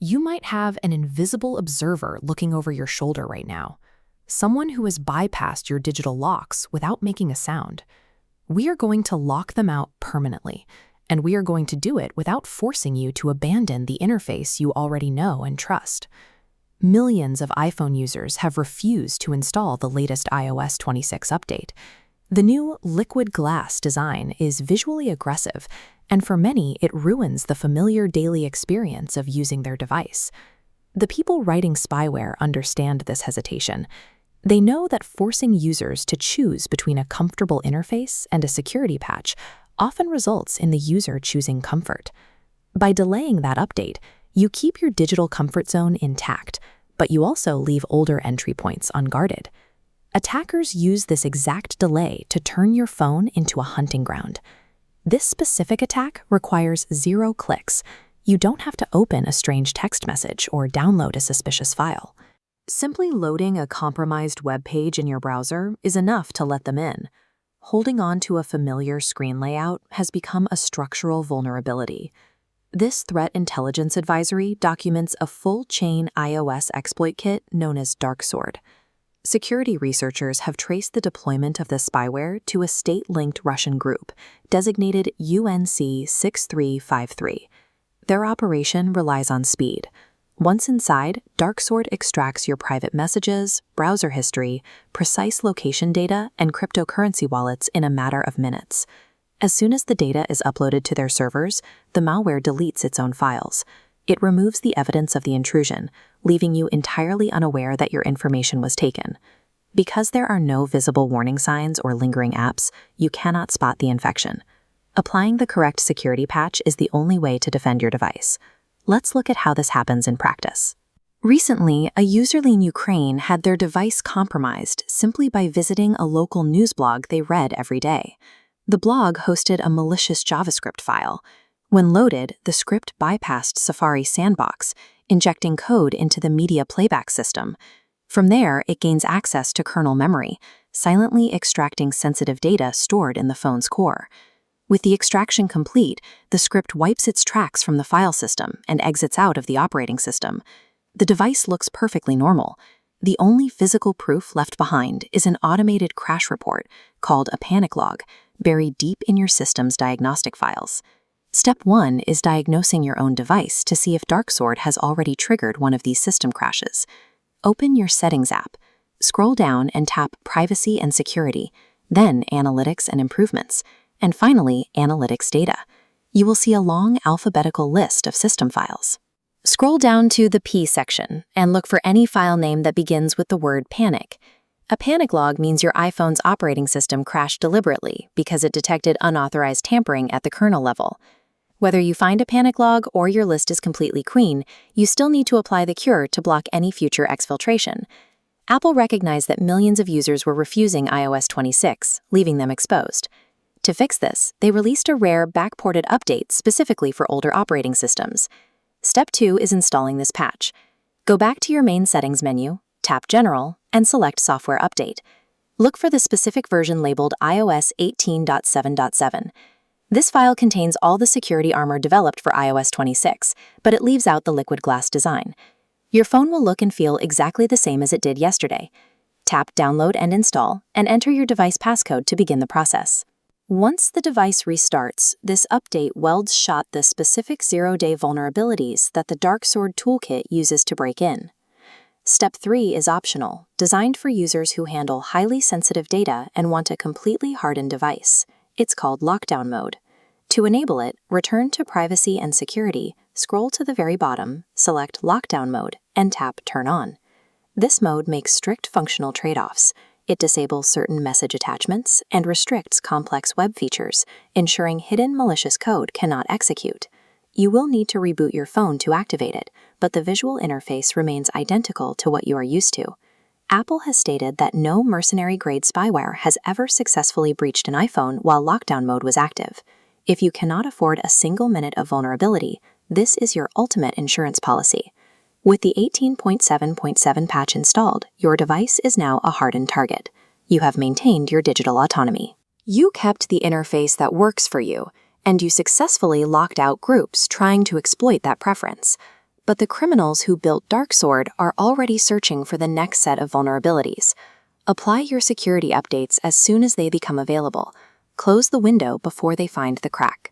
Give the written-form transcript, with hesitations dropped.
You might have an invisible observer looking over your shoulder right now, someone who has bypassed your digital locks without making a sound. We are going to lock them out permanently, and we are going to do it without forcing you to abandon the interface you already know and trust. Millions of iPhone users have refused to install the latest iOS 26 update. The new liquid glass design is visually aggressive, and for many, it ruins the familiar daily experience of using their device. The people writing spyware understand this hesitation. They know that forcing users to choose between a comfortable interface and a security patch often results in the user choosing comfort. By delaying that update, you keep your digital comfort zone intact, but you also leave older entry points unguarded. Attackers use this exact delay to turn your phone into a hunting ground. This specific attack requires 0 clicks. You don't have to open a strange text message or download a suspicious file. Simply loading a compromised web page in your browser is enough to let them in. Holding on to a familiar screen layout has become a structural vulnerability. This threat intelligence advisory documents a full-chain iOS exploit kit known as DarkSword. Security researchers have traced the deployment of this spyware to a state-linked Russian group, designated UNC 6353. Their operation relies on speed. Once inside, DarkSword extracts your private messages, browser history, precise location data, and cryptocurrency wallets in a matter of minutes. As soon as the data is uploaded to their servers, the malware deletes its own files. It removes the evidence of the intrusion, leaving you entirely unaware that your information was taken. Because there are no visible warning signs or lingering apps, you cannot spot the infection. Applying the correct security patch is the only way to defend your device. Let's look at how this happens in practice. Recently, a user in Ukraine had their device compromised simply by visiting a local news blog they read every day. The blog hosted a malicious JavaScript file. When loaded, the script bypassed Safari Sandbox, injecting code into the media playback system. From there, it gains access to kernel memory, silently extracting sensitive data stored in the phone's core. With the extraction complete, the script wipes its tracks from the file system and exits out of the operating system. The device looks perfectly normal. The only physical proof left behind is an automated crash report called a panic log, buried deep in your system's diagnostic files. Step 1 is diagnosing your own device to see if DarkSword has already triggered one of these system crashes. Open your Settings app. Scroll down and tap Privacy and Security, then Analytics and Improvements, and finally, Analytics Data. You will see a long alphabetical list of system files. Scroll down to the P section and look for any file name that begins with the word panic. A panic log means your iPhone's operating system crashed deliberately because it detected unauthorized tampering at the kernel level. Whether you find a panic log or your list is completely clean, you still need to apply the cure to block any future exfiltration. Apple recognized that millions of users were refusing iOS 26, leaving them exposed. To fix this, they released a rare backported update specifically for older operating systems. Step 2 is installing this patch. Go back to your main settings menu, tap General, and select Software Update. Look for the specific version labeled iOS 18.7.7. This file contains all the security armor developed for iOS 26, but it leaves out the liquid glass design. Your phone will look and feel exactly the same as it did yesterday. Tap Download and Install, and enter your device passcode to begin the process. Once the device restarts, this update welds shut the specific 0-day vulnerabilities that the DarkSword toolkit uses to break in. Step 3 is optional, designed for users who handle highly sensitive data and want a completely hardened device. It's called Lockdown Mode. To enable it, return to Privacy and Security, scroll to the very bottom, select Lockdown Mode, and tap Turn On. This mode makes strict functional trade-offs. It disables certain message attachments and restricts complex web features, ensuring hidden malicious code cannot execute. You will need to reboot your phone to activate it, but the visual interface remains identical to what you are used to. Apple has stated that no mercenary-grade spyware has ever successfully breached an iPhone while lockdown mode was active. If you cannot afford a single minute of vulnerability, this is your ultimate insurance policy. With the 18.7.7 patch installed, your device is now a hardened target. You have maintained your digital autonomy. You kept the interface that works for you, and you successfully locked out groups trying to exploit that preference. But the criminals who built DarkSword are already searching for the next set of vulnerabilities. Apply your security updates as soon as they become available. Close the window before they find the crack.